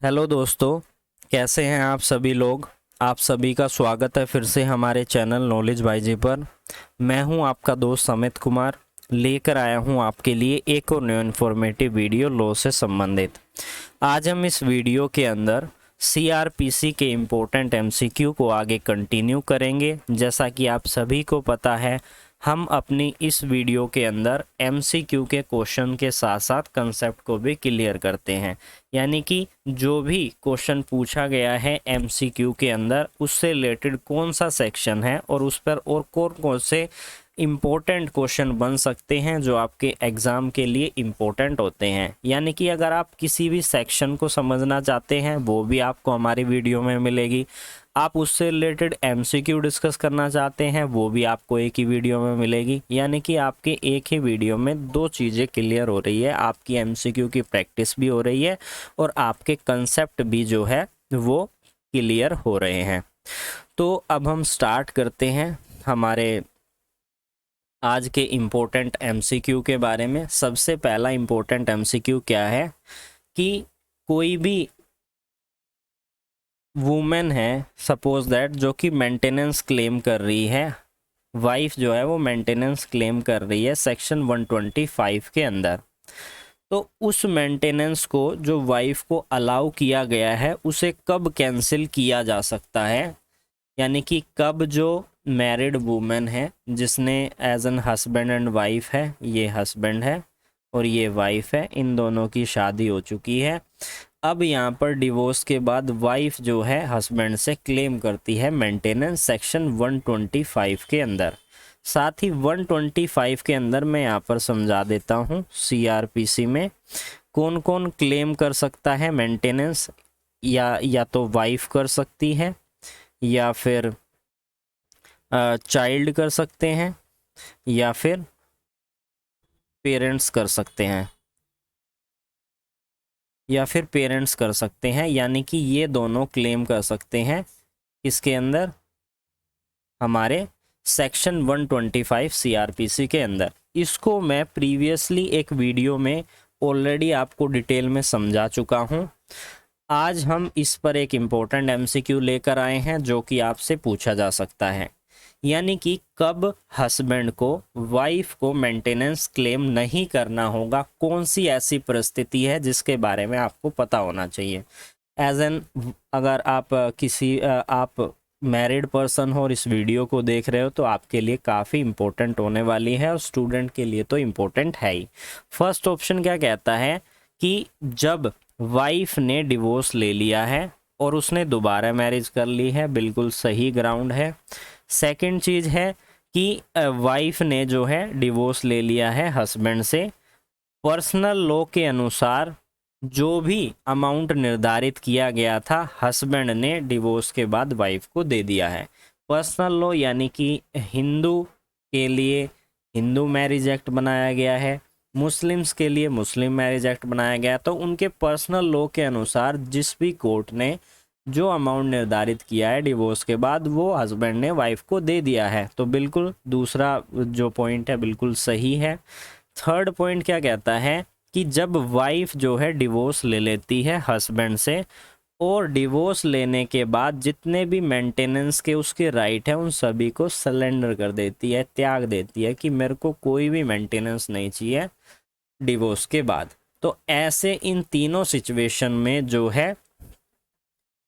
Hello दोस्तों, कैसे हैं आप सभी लोग। आप सभी का स्वागत है फिर से हमारे चैनल नॉलेज बाईजी पर। मैं हूं आपका दोस्त अमित कुमार, लेकर आया हूं आपके लिए एक और न्यू इन्फॉर्मेटिव वीडियो लॉ से संबंधित। आज हम इस वीडियो के अंदर सीआरपीसी के इम्पोर्टेंट एमसीक्यू को आगे कंटिन्यू करेंगे। जैसा कि आप सभी को पता है, हम अपनी इस वीडियो के अंदर एमसीक्यू के क्वेश्चन के साथ साथ कंसेप्ट को भी क्लियर करते हैं। यानी कि जो भी क्वेश्चन पूछा गया है एमसीक्यू के अंदर, उससे रिलेटेड कौन सा सेक्शन है और उस पर और कौन कौन से इम्पोर्टेंट क्वेश्चन बन सकते हैं जो आपके एग्ज़ाम के लिए इम्पोर्टेंट होते हैं। यानी कि अगर आप किसी भी सेक्शन को समझना चाहते हैं, वो भी आपको हमारी वीडियो में मिलेगी। आप उससे रिलेटेड एमसीक्यू डिस्कस करना चाहते हैं, वो भी आपको एक ही वीडियो में मिलेगी। यानी कि आपके एक ही वीडियो में दो चीज़ें क्लियर हो रही है, आपकी एमसीक्यू की प्रैक्टिस भी हो रही है और आपके कंसेप्ट भी जो है वो क्लियर हो रहे हैं। तो अब हम स्टार्ट करते हैं हमारे आज के इम्पोर्टेंट एमसीक्यू के बारे में। सबसे पहला इम्पोर्टेंट एमसीक्यू क्या है कि कोई भी वुमेन है, सपोज दैट, जो कि मेंटेनेंस क्लेम कर रही है, वाइफ जो है वो मेंटेनेंस क्लेम कर रही है सेक्शन 125 के अंदर। तो उस मेंटेनेंस को जो वाइफ को अलाउ किया गया है उसे कब कैंसिल किया जा सकता है। यानी कि कब जो मैरिड वुमेन है जिसने as an husband and wife है, ये हस्बैंड है और ये वाइफ है, इन दोनों की शादी हो चुकी है। अब यहाँ पर डिवोर्स के बाद वाइफ जो है हस्बैंड से क्लेम करती है मेंटेनेंस सेक्शन 125 के अंदर। साथ ही 125 के अंदर मैं यहाँ पर समझा देता हूँ सीआरपीसी में कौन कौन क्लेम कर सकता है मेंटेनेंस। या तो वाइफ कर सकती है, या फिर चाइल्ड कर सकते हैं, या फिर पेरेंट्स कर सकते हैं, यानी कि ये दोनों क्लेम कर सकते हैं इसके अंदर, हमारे सेक्शन 125 सीआरपीसी के अंदर। इसको मैं प्रीवियसली एक वीडियो में ऑलरेडी आपको डिटेल में समझा चुका हूँ। आज हम इस पर एक इम्पोर्टेंट एमसीक्यू लेकर आए हैं जो कि आपसे पूछा जा सकता है। यानी कि कब हस्बैंड को वाइफ को मेंटेनेंस क्लेम नहीं करना होगा, कौन सी ऐसी परिस्थिति है जिसके बारे में आपको पता होना चाहिए। एज एन अगर आप मैरिड पर्सन हो और इस वीडियो को देख रहे हो तो आपके लिए काफ़ी इम्पोर्टेंट होने वाली है और स्टूडेंट के लिए तो इम्पोर्टेंट है ही। फर्स्ट ऑप्शन क्या कहता है कि जब वाइफ ने डिवोर्स ले लिया है और उसने दोबारा मैरिज कर ली है, बिल्कुल सही ग्राउंड है। सेकंड चीज़ है कि वाइफ ने जो है डिवोर्स ले लिया है हस्बैंड से, पर्सनल लॉ के अनुसार जो भी अमाउंट निर्धारित किया गया था हस्बैंड ने डिवोर्स के बाद वाइफ को दे दिया है। पर्सनल लॉ यानी कि हिंदू के लिए हिंदू मैरिज एक्ट बनाया गया है, मुस्लिम्स के लिए मुस्लिम मैरिज एक्ट बनाया गया। तो उनके पर्सनल लॉ के अनुसार जिस भी कोर्ट ने जो अमाउंट निर्धारित किया है डिवोर्स के बाद, वो हस्बैंड ने वाइफ को दे दिया है। तो बिल्कुल दूसरा जो पॉइंट है बिल्कुल सही है। थर्ड पॉइंट क्या कहता है कि जब वाइफ जो है डिवोर्स ले लेती है हस्बैंड से और डिवोर्स लेने के बाद जितने भी मेंटेनेंस के उसके राइट है उन सभी को सरेंडर कर देती है, त्याग देती है कि मेरे को कोई भी मेंटेनेंस नहीं चाहिए डिवोर्स के बाद। तो ऐसे इन तीनों सिचुएशन में जो है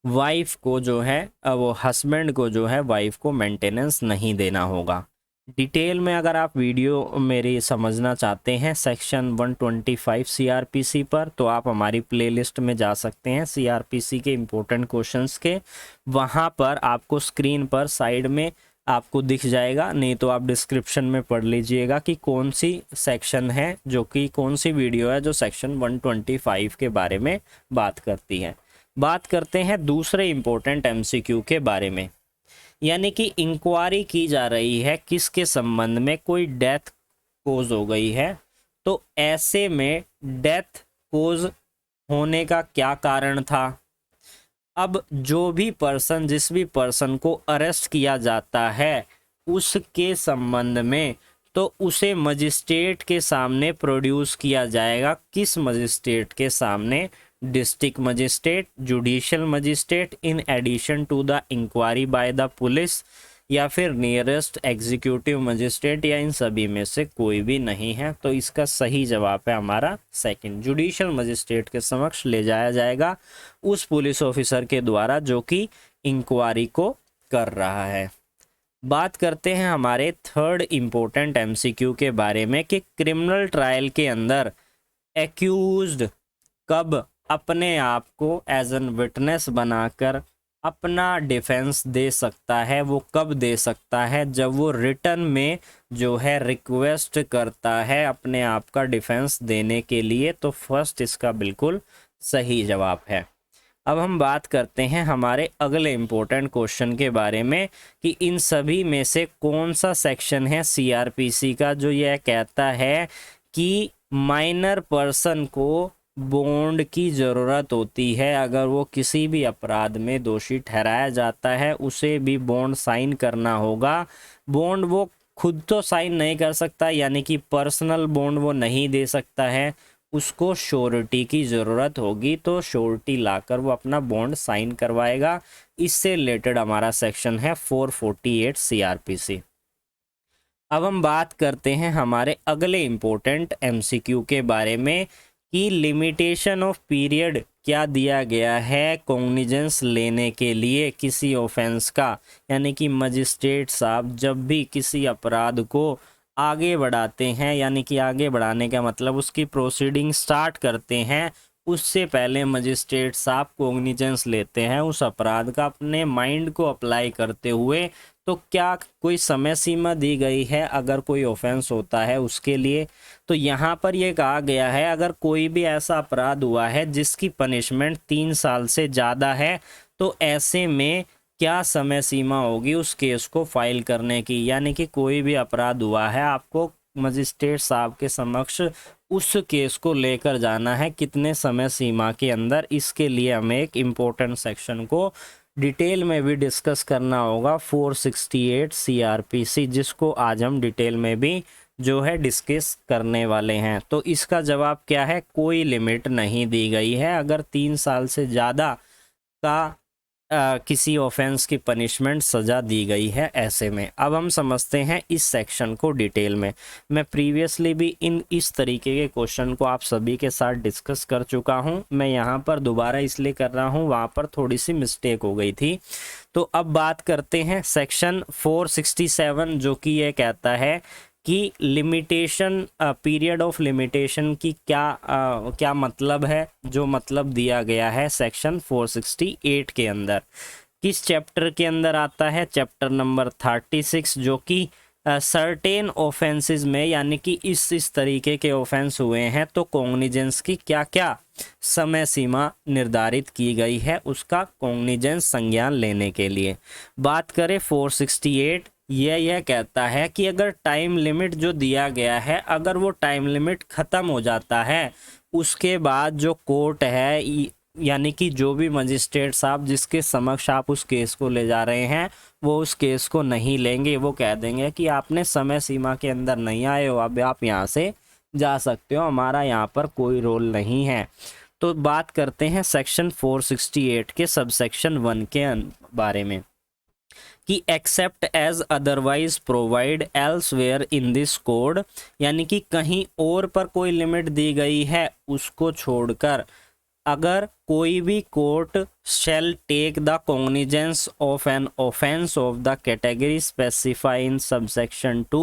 वाइफ को जो है वो हस्बैंड को जो है वाइफ को मेंटेनेंस नहीं देना होगा। डिटेल में अगर आप वीडियो मेरी समझना चाहते हैं सेक्शन 125 सीआरपीसी पर, तो आप हमारी प्लेलिस्ट में जा सकते हैं सीआरपीसी के इम्पोर्टेंट क्वेश्चंस के। वहां पर आपको स्क्रीन पर साइड में आपको दिख जाएगा, नहीं तो आप डिस्क्रिप्शन में पढ़ लीजिएगा कि कौन सी सेक्शन है, जो कि कौन सी वीडियो है जो सेक्शन 125 के बारे में बात करती है। बात करते हैं दूसरे इम्पोर्टेंट एमसीक्यू के बारे में। यानी कि इंक्वायरी की जा रही है किसके संबंध में, कोई डेथ कोज हो गई है, तो ऐसे में डेथ कोज होने का क्या कारण था। अब जो भी पर्सन, जिस भी पर्सन को अरेस्ट किया जाता है उसके संबंध में, तो उसे मजिस्ट्रेट के सामने प्रोड्यूस किया जाएगा। किस मजिस्ट्रेट के सामने, district magistrate, judicial magistrate in addition to the inquiry by the police, या फिर नियरेस्ट एग्जीक्यूटिव मजिस्ट्रेट, या इन सभी में से कोई भी नहीं है। तो इसका सही जवाब है हमारा सेकंड, जुडिशियल मजिस्ट्रेट के समक्ष ले जाया जाएगा उस पुलिस ऑफिसर के द्वारा जो कि इंक्वायरी को कर रहा है। बात करते हैं हमारे थर्ड इम्पोर्टेंट एमसीक्यू के बारे में कि क्रिमिनल ट्रायल के अंदर एक्यूज्ड कब अपने आप को एज एन विटनेस बनाकर अपना डिफेंस दे सकता है। वो कब दे सकता है? जब वो रिटर्न में जो है रिक्वेस्ट करता है अपने आप का डिफेंस देने के लिए। तो फर्स्ट इसका बिल्कुल सही जवाब है। अब हम बात करते हैं हमारे अगले इम्पोर्टेंट क्वेश्चन के बारे में कि इन सभी में से कौन सा सेक्शन है सीआरपीसी का जो यह कहता है कि माइनर पर्सन को बॉन्ड की ज़रूरत होती है। अगर वो किसी भी अपराध में दोषी ठहराया जाता है उसे भी बॉन्ड साइन करना होगा। बॉन्ड वो खुद तो साइन नहीं कर सकता, यानी कि पर्सनल बॉन्ड वो नहीं दे सकता है, उसको श्योरिटी की ज़रूरत होगी। तो श्योरिटी लाकर वो अपना बॉन्ड साइन करवाएगा। इससे रिलेटेड हमारा सेक्शन है 448 सीआरपीसी। अब हम बात करते हैं हमारे अगले इम्पोर्टेंट एमसीक्यू के बारे में कि लिमिटेशन ऑफ पीरियड क्या दिया गया है कॉग्निजेंस लेने के लिए किसी ऑफेंस का। यानी कि मजिस्ट्रेट साहब जब भी किसी अपराध को आगे बढ़ाते हैं, यानी कि आगे बढ़ाने का मतलब उसकी प्रोसीडिंग स्टार्ट करते हैं, उससे पहले मजिस्ट्रेट साहब कॉग्निजेंस लेते हैं उस अपराध का अपने माइंड को अप्लाई करते हुए। तो क्या कोई समय सीमा दी गई है अगर कोई ऑफेंस होता है उसके लिए? तो यहाँ पर यह कहा गया है अगर कोई भी ऐसा अपराध हुआ है जिसकी पनिशमेंट 3 साल से ज़्यादा है तो ऐसे में क्या समय सीमा होगी उस केस को फाइल करने की। यानी कि कोई भी अपराध हुआ है, आपको मजिस्ट्रेट साहब के समक्ष उस केस को लेकर जाना है कितने समय सीमा के अंदर। इसके लिए हमें एक इम्पोर्टेंट सेक्शन को डिटेल में भी डिस्कस करना होगा 468 सीआरपीसी, जिसको आज हम डिटेल में भी जो है डिस्कस करने वाले हैं। तो इसका जवाब क्या है? कोई लिमिट नहीं दी गई है अगर 3 साल से ज़्यादा का किसी ऑफेंस की पनिशमेंट सज़ा दी गई है ऐसे में। अब हम समझते हैं इस सेक्शन को डिटेल में। मैं प्रीवियसली भी इस तरीके के क्वेश्चन को आप सभी के साथ डिस्कस कर चुका हूं। मैं यहां पर दोबारा इसलिए कर रहा हूं, वहां पर थोड़ी सी मिस्टेक हो गई थी। तो अब बात करते हैं सेक्शन 467 जो कि ये कहता है कि लिमिटेशन पीरियड ऑफ लिमिटेशन की क्या मतलब है। जो मतलब दिया गया है सेक्शन 468 के अंदर, किस चैप्टर के अंदर आता है? चैप्टर नंबर 36, जो कि सर्टेन ऑफेंसेस में, यानी कि इस तरीके के ऑफेंस हुए हैं तो कॉग्निजेंस की क्या क्या समय सीमा निर्धारित की गई है उसका कॉग्निजेंस संज्ञान लेने के लिए। बात करें 468, यह कहता है कि अगर टाइम लिमिट जो दिया गया है, अगर वो टाइम लिमिट ख़त्म हो जाता है उसके बाद जो कोर्ट है, यानी कि जो भी मजिस्ट्रेट साहब जिसके समक्ष आप उस केस को ले जा रहे हैं वो उस केस को नहीं लेंगे। वो कह देंगे कि आपने समय सीमा के अंदर नहीं आए हो, अब आप यहाँ से जा सकते हो, हमारा यहाँ पर कोई रोल नहीं है। तो बात करते हैं सेक्शन 468 के सबसेक्शन 1 के बारे में कि except as otherwise provide elsewhere in this code, यानी कि कहीं और पर कोई लिमिट दी गई है उसको छोड़कर अगर कोई भी court shall take the cognizance of an offence of the category specified in subsection 2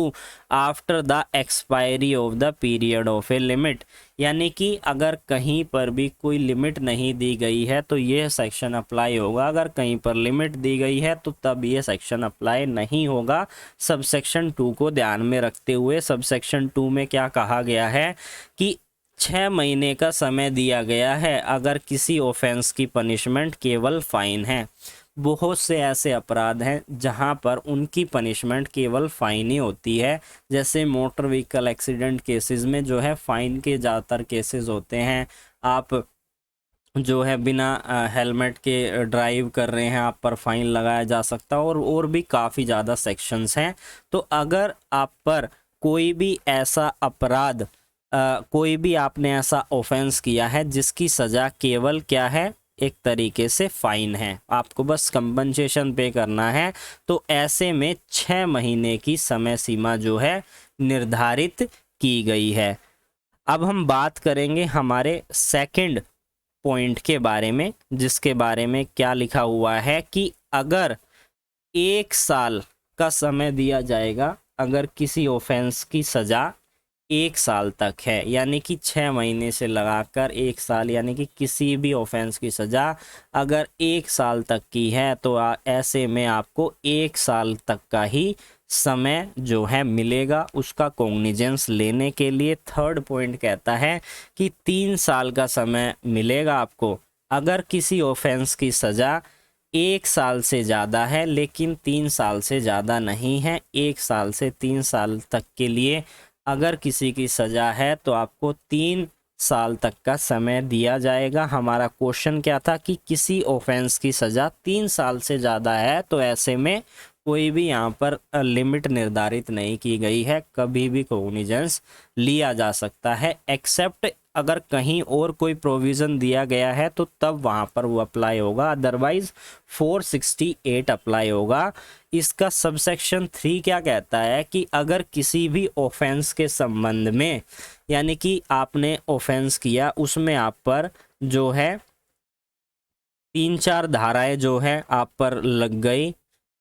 after the expiry of the period of a limit, यानी कि अगर कहीं पर भी कोई लिमिट नहीं दी गई है तो यह सेक्शन अप्लाई होगा, अगर कहीं पर लिमिट दी गई है तो तब यह सेक्शन अप्लाई नहीं होगा। सबसेक्शन 2 को ध्यान में रखते हुए सबसेक्शन 2 में क्या कहा गया है कि 6 महीने का समय दिया गया है अगर किसी ऑफेंस की पनिशमेंट केवल फाइन है। बहुत से ऐसे अपराध हैं जहां पर उनकी पनिशमेंट केवल फाइन ही होती है, जैसे मोटर व्हीकल एक्सीडेंट केसेस में जो है फाइन के ज़्यादातर केसेस होते हैं। आप जो है बिना हेलमेट के ड्राइव कर रहे हैं, आप पर फाइन लगाया जा सकता है, और भी काफ़ी ज़्यादा सेक्शंस हैं। तो अगर आप पर कोई भी ऐसा अपराध कोई भी आपने ऐसा ऑफेंस किया है जिसकी सज़ा केवल क्या है, एक तरीके से फाइन है, आपको बस कंपनसेशन पे करना है, तो ऐसे में 6 महीने की समय सीमा जो है निर्धारित की गई है। अब हम बात करेंगे हमारे सेकंड पॉइंट के बारे में, जिसके बारे में क्या लिखा हुआ है कि अगर 1 साल का समय दिया जाएगा, अगर किसी ऑफेंस की सज़ा 1 साल तक है, यानी कि 6 महीने से लगाकर 1 साल, यानी कि किसी भी ऑफेंस की सज़ा अगर 1 साल तक की है तो ऐसे में आपको 1 साल तक का ही समय जो है मिलेगा उसका कॉग्निजेंस लेने के लिए। थर्ड पॉइंट कहता है कि 3 साल का समय मिलेगा आपको अगर किसी ऑफेंस की सज़ा 1 साल से ज़्यादा है लेकिन 3 साल से ज़्यादा नहीं है। 1 साल से 3 साल तक के लिए अगर किसी की सज़ा है तो आपको 3 साल तक का समय दिया जाएगा। हमारा क्वेश्चन क्या था कि किसी ऑफेंस की सज़ा 3 साल से ज़्यादा है, तो ऐसे में कोई भी यहाँ पर लिमिट निर्धारित नहीं की गई है, कभी भी कॉग्निजेंस लिया जा सकता है, एक्सेप्ट अगर कहीं और कोई प्रोविज़न दिया गया है तो तब वहाँ पर वो अप्लाई होगा, अदरवाइज 468 अप्लाई होगा। इसका सबसेक्शन 3 क्या कहता है कि अगर किसी भी ऑफेंस के संबंध में, यानी कि आपने ऑफेंस किया उसमें आप पर जो है 3-4 धाराएं जो है आप पर लग गई,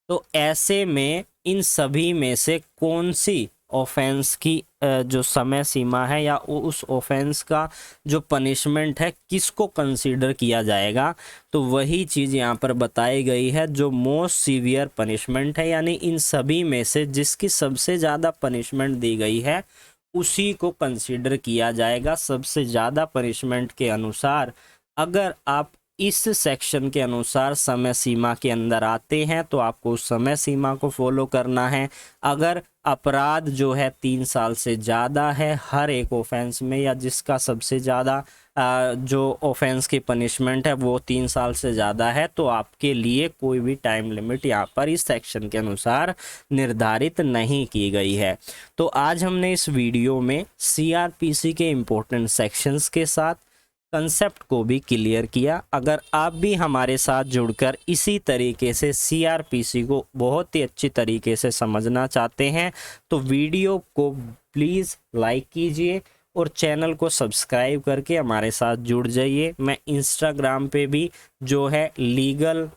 तो ऐसे में इन सभी में से कौन सी ऑफेंस की जो समय सीमा है या उस ऑफेंस का जो पनिशमेंट है किसको कंसीडर किया जाएगा, तो वही चीज़ यहाँ पर बताई गई है जो मोस्ट सीवियर पनिशमेंट है, यानी इन सभी में से जिसकी सबसे ज़्यादा पनिशमेंट दी गई है उसी को कंसीडर किया जाएगा। सबसे ज़्यादा पनिशमेंट के अनुसार अगर आप इस सेक्शन के अनुसार समय सीमा के अंदर आते हैं तो आपको उस समय सीमा को फॉलो करना है। अगर अपराध जो है 3 साल से ज़्यादा है हर एक ऑफेंस में, या जिसका सबसे ज़्यादा जो ऑफेंस की पनिशमेंट है वो 3 साल से ज़्यादा है, तो आपके लिए कोई भी टाइम लिमिट यहाँ पर इस सेक्शन के अनुसार निर्धारित नहीं की गई है। तो आज हमने इस वीडियो में CRPC के इम्पोर्टेंट सेक्शंस के साथ कंसेप्ट को भी क्लियर किया। अगर आप भी हमारे साथ जुड़कर इसी तरीके से CRPC को बहुत ही अच्छी तरीके से समझना चाहते हैं तो वीडियो को प्लीज़ लाइक कीजिए और चैनल को सब्सक्राइब करके हमारे साथ जुड़ जाइए। मैं इंस्टाग्राम पे भी जो है लीगल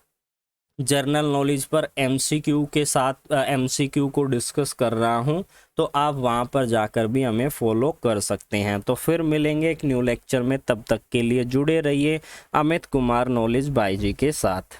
जर्नल नॉलेज पर MCQ के साथ MCQ को डिस्कस कर रहा हूं, तो आप वहां पर जाकर भी हमें फॉलो कर सकते हैं। तो फिर मिलेंगे एक न्यू लेक्चर में, तब तक के लिए जुड़े रहिए अमित कुमार नॉलेज बाई जी के साथ।